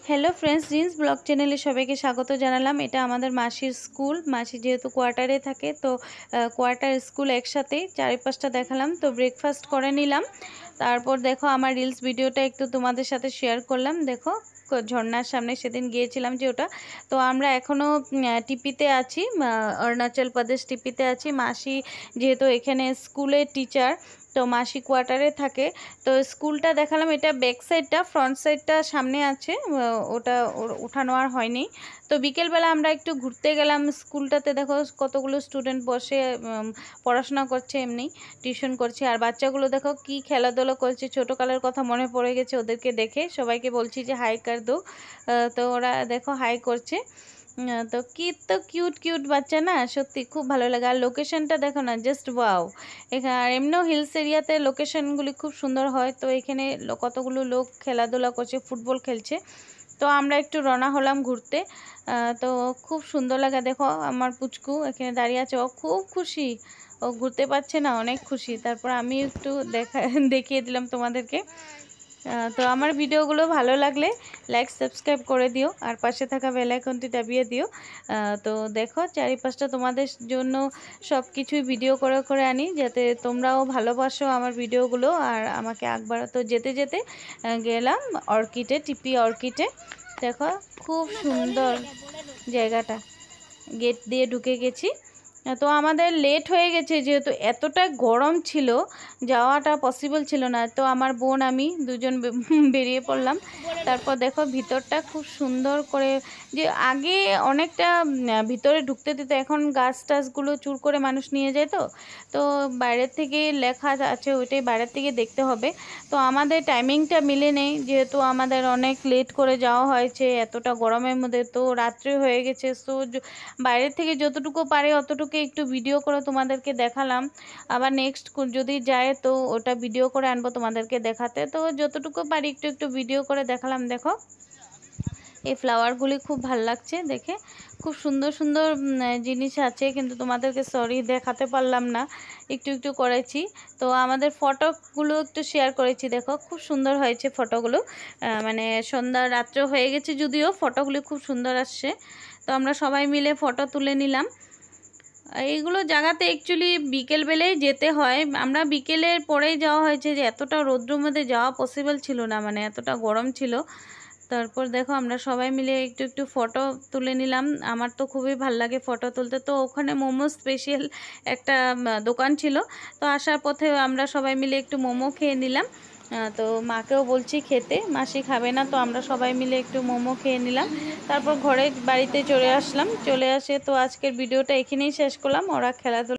Hello friends, jeans blog चैनेले सबाइके स्वागत जानालाम। एटा आमादेर Maasir school. मासी जेहेतु क्वार्टारे थाके तो क्वार्टार स्कूल एकसाथे चारिपाशटा देखालाम। तो ब्रेकफास्ट करे निलाम। तारपर देखो आमार रिल्स भिडियोटा एकटु तोमादेर साथे शेयर करलाम। देखो झर्नार सामने सेदिन गिয়েছিলাম যে ওটা। তো আমরা এখনো টিপিতে আছি, অরুণাচল প্রদেশ টিপিতে আছি। মাসি যেহেতু এখানে স্কুলের টিচার, তো মাসি কোয়ার্টারে থাকে। তো স্কুলটা দেখালাম, এটা ব্যাক সাইডটা, ফ্রন্ট সাইডটা সামনে আছে, ওটা উঠানো আর হয়নি। তো বিকেলবেলা আমরা একটু ঘুরতে গেলাম স্কুলটাতে। দেখো কতগুলো স্টুডেন্ট বসে পড়াশোনা করছে, এমনি টিউশন করছে। আর বাচ্চাগুলো দেখো কি খেলাধুলা করছে, ছোটোকালের কথা মনে পড়ে গেছে ওদেরকে দেখে। সবাইকে বলছি যে হাই কার দো, তো ওরা দেখো হাই করছে। তো কিউট কিউট বাচ্চা না, সত্যি খুব ভালো লাগে। আর লোকেশনটা দেখো না, জাস্ট ওয়াও। এখানে আর এমনিও হিলস এরিয়াতে লোকেশনগুলি খুব সুন্দর হয়। তো এখানে কতগুলো লোক খেলাধুলা করছে, ফুটবল খেলছে। তো আমরা একটু রওনা হলাম ঘুরতে। তো খুব সুন্দর লাগে। দেখো আমার পুচকু এখানে দাঁড়িয়ে আছে, ও খুব খুশি, ও ঘুরতে পারছে না, অনেক খুশি। তারপর আমি একটু দেখিয়ে দিলাম তোমাদেরকে। তো আমার ভিডিওগুলো ভালো লাগলে লাইক সাবস্ক্রাইব করে দিও, আর পাশে থাকা বেল আইকনটি দাবিয়ে দিও। তো দেখো চারিপাশটা তোমাদের জন্য সব কিছুই ভিডিও করে করে আনি, যাতে তোমরাও ভালোবাসো আমার ভিডিওগুলো আর আমাকে একবার। তো যেতে যেতে গেলাম অর্কিডে, টিপি অর্কিডে। দেখো খুব সুন্দর জায়গাটা, গেট দিয়ে ঢুকে গেছি। তো আমাদের লেট হয়ে গেছে, যেহেতু এতটা গরম ছিল যাওয়াটা পসিবল ছিল না। তো আমার বোন আমি দুজন বেরিয়ে পড়লাম। তারপর দেখো ভিতরটা খুব সুন্দর করে, যে আগে অনেকটা ভিতরে ঢুকতে দিত, এখন গাছ টাছগুলো চুর করে মানুষ নিয়ে যায়। তো বাইরের থেকে লেখা আছে, ওইটাই বাইরের থেকে দেখতে হবে। তো আমাদের টাইমিংটা মিলে নেই, যেহেতু আমাদের অনেক লেট করে যাওয়া হয়েছে এতটা গরমের মধ্যে। তো রাত্রি হয়ে গেছে। তো বাইরের থেকে যতটুকু পারে অতটুকু একটু ভিডিও করে তোমাদেরকে দেখালাম। আবার নেক্সট যদি যায় তো ওটা ভিডিও করে আনবো তোমাদেরকে দেখাতে। তো যতটুকু পারি একটু একটু ভিডিও করে দেখালাম। দেখো এই ফ্লাওয়ারগুলি খুব ভালো লাগছে দেখে, খুব সুন্দর সুন্দর জিনিস আছে, কিন্তু তোমাদেরকে সরি দেখাতে পারলাম না, একটু একটু করেছি। তো আমাদের ফটোগুলো একটু শেয়ার করেছি। দেখো খুব সুন্দর হয়েছে ফটোগুলো, মানে সন্ধ্যা রাত্র হয়ে গেছে যদিও ফটোগুলি খুব সুন্দর আসছে। তো আমরা সবাই মিলে ফটো তুলে নিলাম। এইগুলো জায়গাতে অ্যাকচুয়ালি বিকেলবেলায় যেতে হয়, আমরা বিকেলের পরেই যাওয়া হয়েছে, যে এতটা রৌদ্রের মধ্যে যাওয়া পসিবল ছিল না, মানে এতটা গরম ছিল। তারপর দেখো আমরা সবাই মিলে একটু একটু ফটো তুলে নিলাম। আমার তো খুবই ভালো লাগে ফটো তুলতে। তো ওখানে মোমো স্পেশাল একটা দোকান ছিল। তো আসার পথে আমরা সবাই মিলে একটু মোমো খেয়ে নিলাম। তো মাকেও বলছি খেতে, মাসি খাবে না। তো আমরা সবাই মিলে একটু মোমো খেয়ে নিলাম। তারপর বাড়িতে চলে আসলাম। চলে আসে তো আজকের ভিডিওটা এখানেই শেষ করলাম। ওরা খেলাধুলা